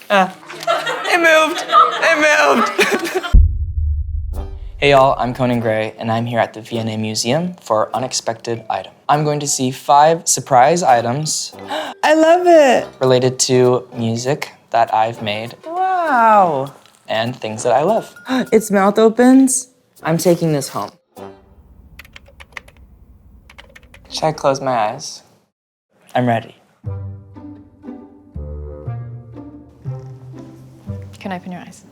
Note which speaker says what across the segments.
Speaker 1: It moved. It moved. Hey y'all, I'm Conan Gray, and I'm here at the V&A Museum for Unexpected Item. I'm going to see 5 surprise items. I love it! Related to music that I've made. Wow! And things that I love. Its mouth opens. I'm taking this home. Should I close my eyes? I'm ready.
Speaker 2: You can open your eyes.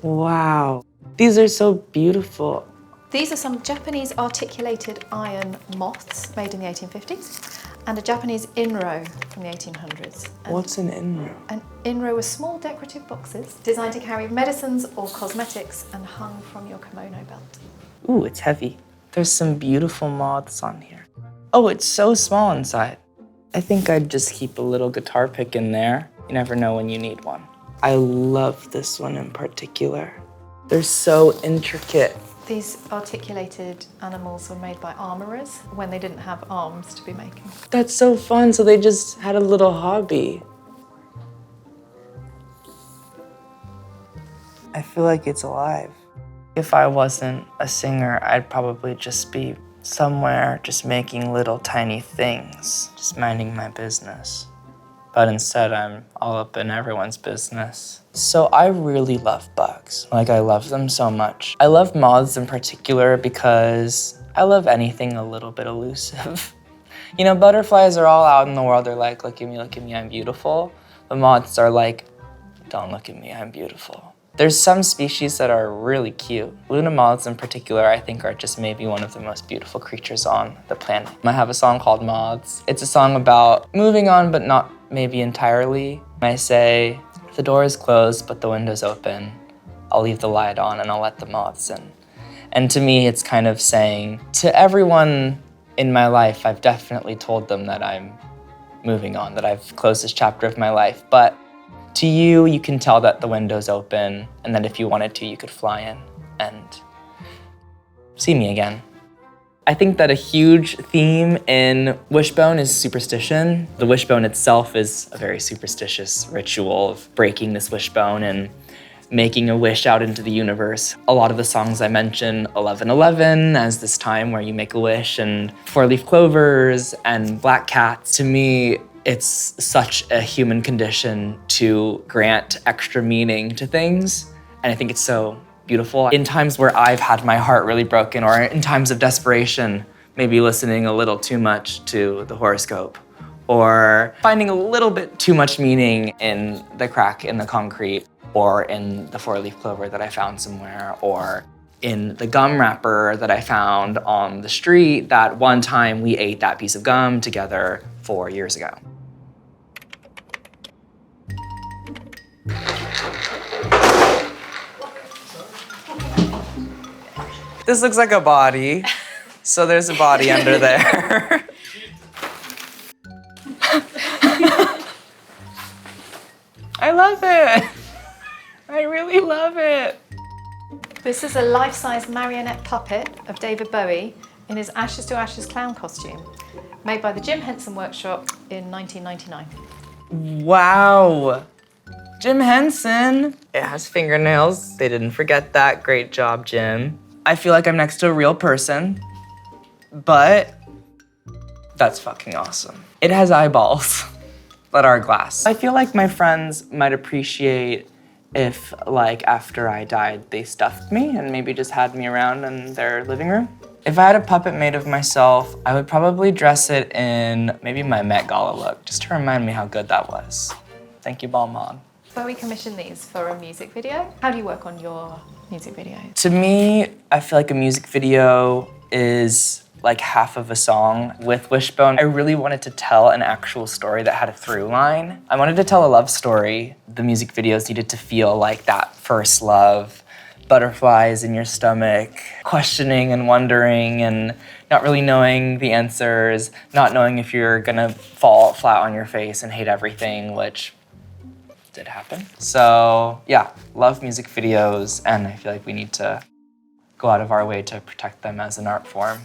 Speaker 1: Wow. These are so beautiful.
Speaker 2: These are some Japanese articulated iron moths made in the 1850s and a Japanese inro from the 1800s. And
Speaker 1: What's an inro?
Speaker 2: an inro are small decorative boxes designed to carry medicines or cosmetics and hung from your kimono belt.
Speaker 1: Ooh, it's heavy. There's some beautiful moths on here. Oh, it's so small inside. I think I'd just keep a little guitar pick in there. You never know when you need one. I love this one in particular. They're so intricate.
Speaker 2: These articulated animals were made by armourers when they didn't have arms to be making.
Speaker 1: That's so fun, so they just had a little hobby. I feel like it's alive. If I wasn't a singer, I'd probably just be somewhere just making little tiny things, just minding my business. But instead, I'm all up in everyone's business. So I really love bugs. Like, I love them so much. I love moths in particular because I love anything a little bit elusive. You know, butterflies are all out in the world. They're like, look at me, I'm beautiful. The moths are like, don't look at me, I'm beautiful. There's some species that are really cute. Luna moths in particular, I think, are just maybe one of the most beautiful creatures on the planet. I have a song called Moths. It's a song about moving on, but not maybe entirely. I say, the door is closed, but the window's open. I'll leave the light on and I'll let the moths in. And to me, it's kind of saying, to everyone in my life, I've definitely told them that I'm moving on, that I've closed this chapter of my life. But to you, you can tell that the window's open and that if you wanted to, you could fly in and see me again. I think that a huge theme in Wishbone is superstition. The wishbone itself is a very superstitious ritual of breaking this wishbone and making a wish out into the universe. A lot of the songs I mention 11/11 as this time where you make a wish, and 4-leaf clovers and black cats. To me, it's such a human condition to grant extra meaning to things, and I think it's so beautiful. In times where I've had my heart really broken, or in times of desperation, maybe listening a little too much to the horoscope, or finding a little bit too much meaning in the crack in the concrete, or in the 4-leaf clover that I found somewhere, or in the gum wrapper that I found on the street that one time we ate that piece of gum together 4 years ago. This looks like a body, so there's a body under there. I love it. I really love it.
Speaker 2: This is a life-size marionette puppet of David Bowie in his Ashes to Ashes clown costume, made by the Jim Henson Workshop in 1999.
Speaker 1: Wow. Jim Henson. It has fingernails. They didn't forget that. Great job, Jim. I feel like I'm next to a real person, but that's fucking awesome. It has eyeballs that are glass. I feel like my friends might appreciate if, like, after I died, they stuffed me and maybe just had me around in their living room. If I had a puppet made of myself, I would probably dress it in maybe my Met Gala look, just to remind me how good that was. Thank you, Balmain.
Speaker 2: Bowie commissioned these for a music video. How do you work on your music videos?
Speaker 1: To me, I feel like a music video is like half of a song. With Wishbone, I really wanted to tell an actual story that had a through line. I wanted to tell a love story. The music videos needed to feel like that first love, butterflies in your stomach, questioning and wondering and not really knowing the answers, not knowing if you're gonna fall flat on your face and hate everything, which did happen. So yeah, love music videos, and I feel like we need to go out of our way to protect them as an art form.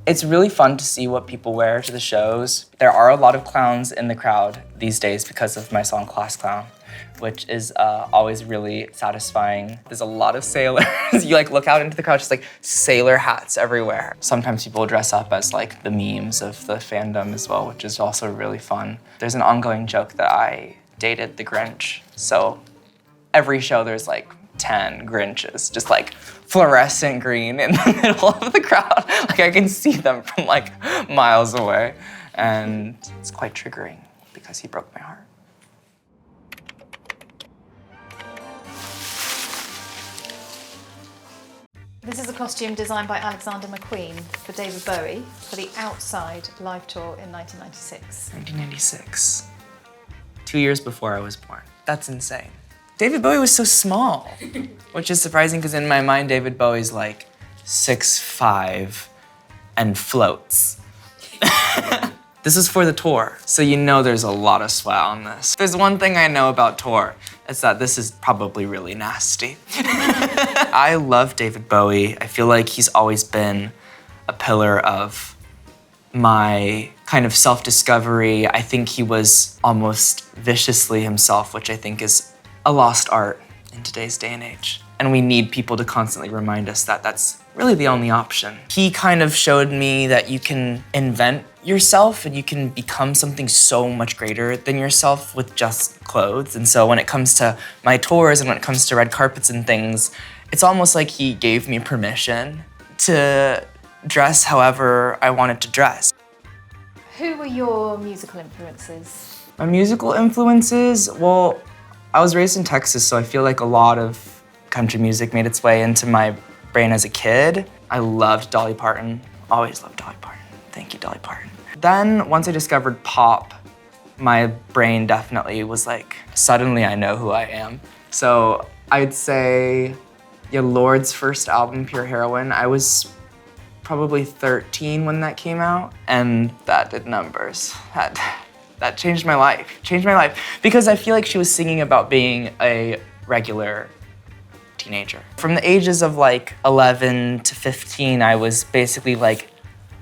Speaker 1: It's really fun to see what people wear to the shows. There are a lot of clowns in the crowd these days because of my song Class Clown, which is always really satisfying. There's a lot of sailors. You like look out into the crowd, just like sailor hats everywhere. Sometimes people dress up as like the memes of the fandom as well, which is also really fun. There's an ongoing joke that I dated the Grinch. So every show there's like 10 Grinches, just like fluorescent green in the middle of the crowd. Like I can see them from like miles away. And it's quite triggering because he broke my heart.
Speaker 2: This is a costume designed by Alexander McQueen for David Bowie for the Outside live tour in 1996.
Speaker 1: 1996. 2 years before I was born. That's insane. David Bowie was so small, which is surprising because in my mind, David Bowie's like 6'5" and floats. This is for the tour, so you know there's a lot of sweat on this. There's one thing I know about tour, it's that this is probably really nasty. I love David Bowie. I feel like he's always been a pillar of my kind of self-discovery. I think he was almost viciously himself, which I think is a lost art in today's day and age. And we need people to constantly remind us that that's really the only option. He kind of showed me that you can invent yourself and you can become something so much greater than yourself with just clothes. And so when it comes to my tours and when it comes to red carpets and things, it's almost like he gave me permission to dress however I wanted to dress.
Speaker 2: Who were your musical influences?
Speaker 1: My musical influences, well, I was raised in Texas, so I feel like a lot of country music made its way into my brain as a kid. I loved Dolly Parton, always loved Dolly Parton. Thank you, Dolly Parton. Then once I discovered pop, my brain definitely was like, suddenly I know who I am. So I'd say, yeah, Lorde's first album, Pure Heroine, I was probably 13 when that came out, and that did numbers. That changed my life. Because I feel like she was singing about being a regular teenager. From the ages of like 11 to 15, I was basically like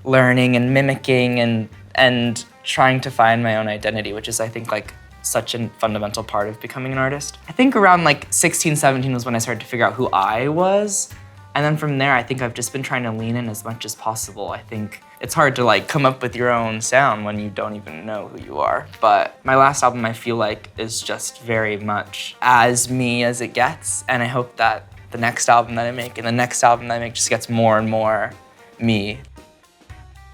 Speaker 1: learning and mimicking and trying to find my own identity, which is I think like such a fundamental part of becoming an artist. I think around like 16, 17 was when I started to figure out who I was. And then from there, I think I've just been trying to lean in as much as possible. I think it's hard to like come up with your own sound when you don't even know who you are. But my last album, I feel like, is just very much as me as it gets. And I hope that the next album that I make and the next album that I make just gets more and more me.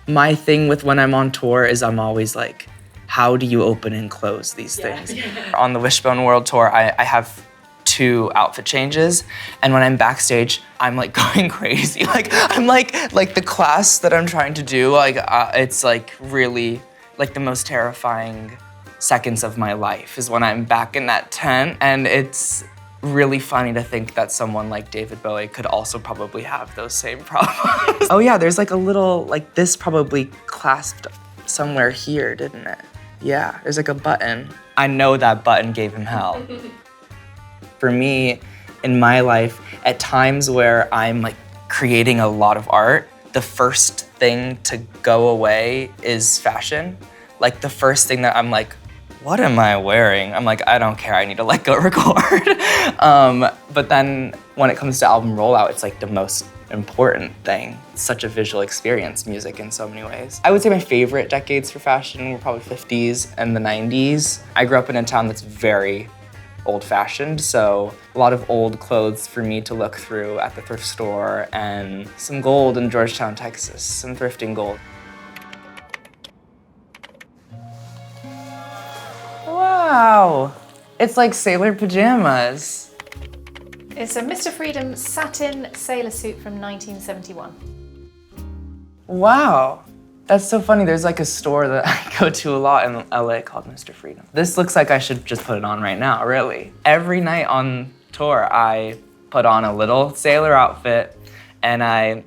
Speaker 1: My thing with when I'm on tour is I'm always like, how do you open and close these things? On the Wishbone World Tour, I have 2 outfit changes, and when I'm backstage, I'm like going crazy. Like I'm like the class that I'm trying to do, like it's like really like the most terrifying seconds of my life is when I'm back in that tent, and it's really funny to think that someone like David Bowie could also probably have those same problems. Oh yeah, there's like a little, like this probably clasped somewhere here, didn't it? Yeah, there's like a button. I know that button gave him hell. For me, in my life, at times where I'm like creating a lot of art, the first thing to go away is fashion. Like the first thing that I'm like, what am I wearing? I'm like, I don't care, I need to let go record. But then when it comes to album rollout, it's like the most important thing. It's such a visual experience, music in so many ways. I would say my favorite decades for fashion were probably 50s and the 90s. I grew up in a town that's very old-fashioned, so a lot of old clothes for me to look through at the thrift store and some gold in Georgetown, Texas, some thrifting gold. Wow, it's like sailor pajamas.
Speaker 2: It's a Mr. Freedom satin sailor suit from 1971.
Speaker 1: Wow. That's so funny. There's like a store that I go to a lot in LA called Mr. Freedom. This looks like I should just put it on right now, really. Every night on tour, I put on a little sailor outfit and I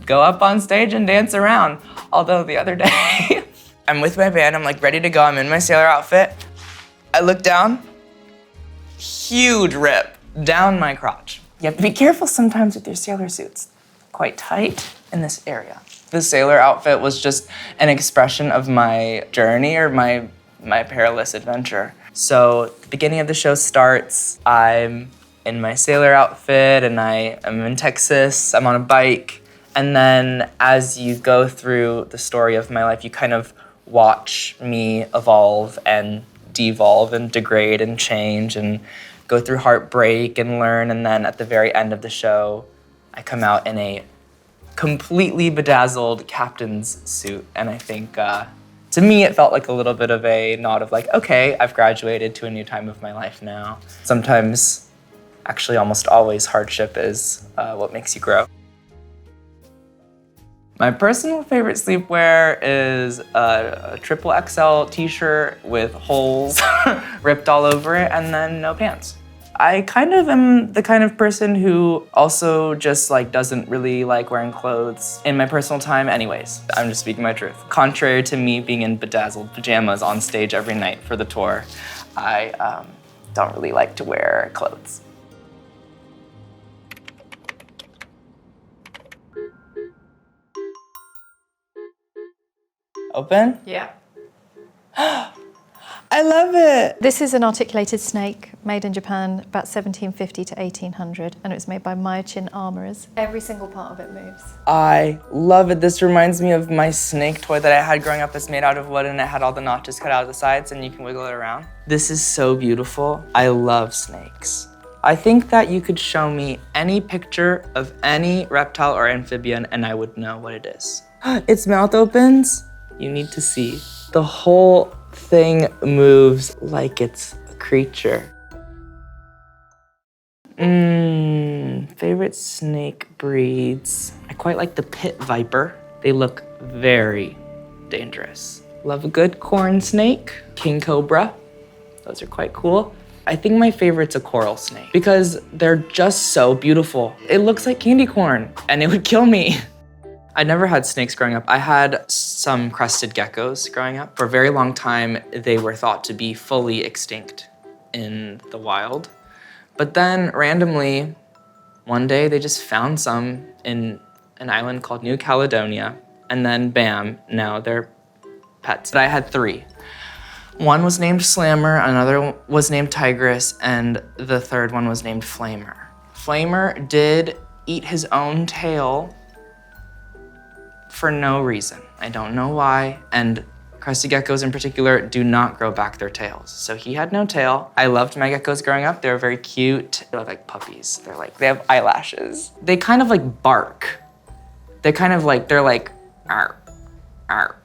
Speaker 1: go up on stage and dance around. Although the other day, I'm with my band, I'm like ready to go, I'm in my sailor outfit. I look down, huge rip down my crotch. You have to be careful sometimes with your sailor suits. quite tight in this area. The sailor outfit was just an expression of my journey or my perilous adventure. So the beginning of the show starts, I'm in my sailor outfit and I am in Texas, I'm on a bike. And then as you go through the story of my life, you kind of watch me evolve and devolve and degrade and change and go through heartbreak and learn. And then at the very end of the show, I come out in a completely bedazzled captain's suit. And I think, to me, it felt like a little bit of a nod of like, okay, I've graduated to a new time of my life now. Sometimes, actually almost always, hardship is what makes you grow. My personal favorite sleepwear is a triple XL t-shirt with holes ripped all over it and then no pants. I kind of am the kind of person who also just like doesn't really like wearing clothes in my personal time anyways. I'm just speaking my truth. Contrary to me being in bedazzled pajamas on stage every night for the tour, I don't really like to wear clothes. Open?
Speaker 2: Yeah.
Speaker 1: I love it.
Speaker 2: This is an articulated snake made in Japan about 1750 to 1800, and it was made by Myochin armourers. Every single part of it moves.
Speaker 1: I love it. This reminds me of my snake toy that I had growing up. It's made out of wood and it had all the notches cut out of the sides and you can wiggle it around. This is so beautiful. I love snakes. I think that you could show me any picture of any reptile or amphibian and I would know what it is. Its mouth opens. You need to see. The whole thing moves like it's a creature. Favorite snake breeds. I quite like the pit viper. They look very dangerous. Love a good corn snake, king cobra. Those are quite cool. I think my favorite's a coral snake because they're just so beautiful. It looks like candy corn and it would kill me. I never had snakes growing up. I had some crested geckos growing up. For a very long time, they were thought to be fully extinct in the wild. But then randomly, one day they just found some in an island called New Caledonia. And then bam, now they're pets. I had 3. One was named Slammer, another was named Tigress, and the third one was named Flamer. Flamer did eat his own tail for no reason. I don't know why. And crested geckos in particular do not grow back their tails. So he had no tail. I loved my geckos growing up. They were very cute. They look like puppies. They have eyelashes. They kind of like bark. They're like, arr, arr.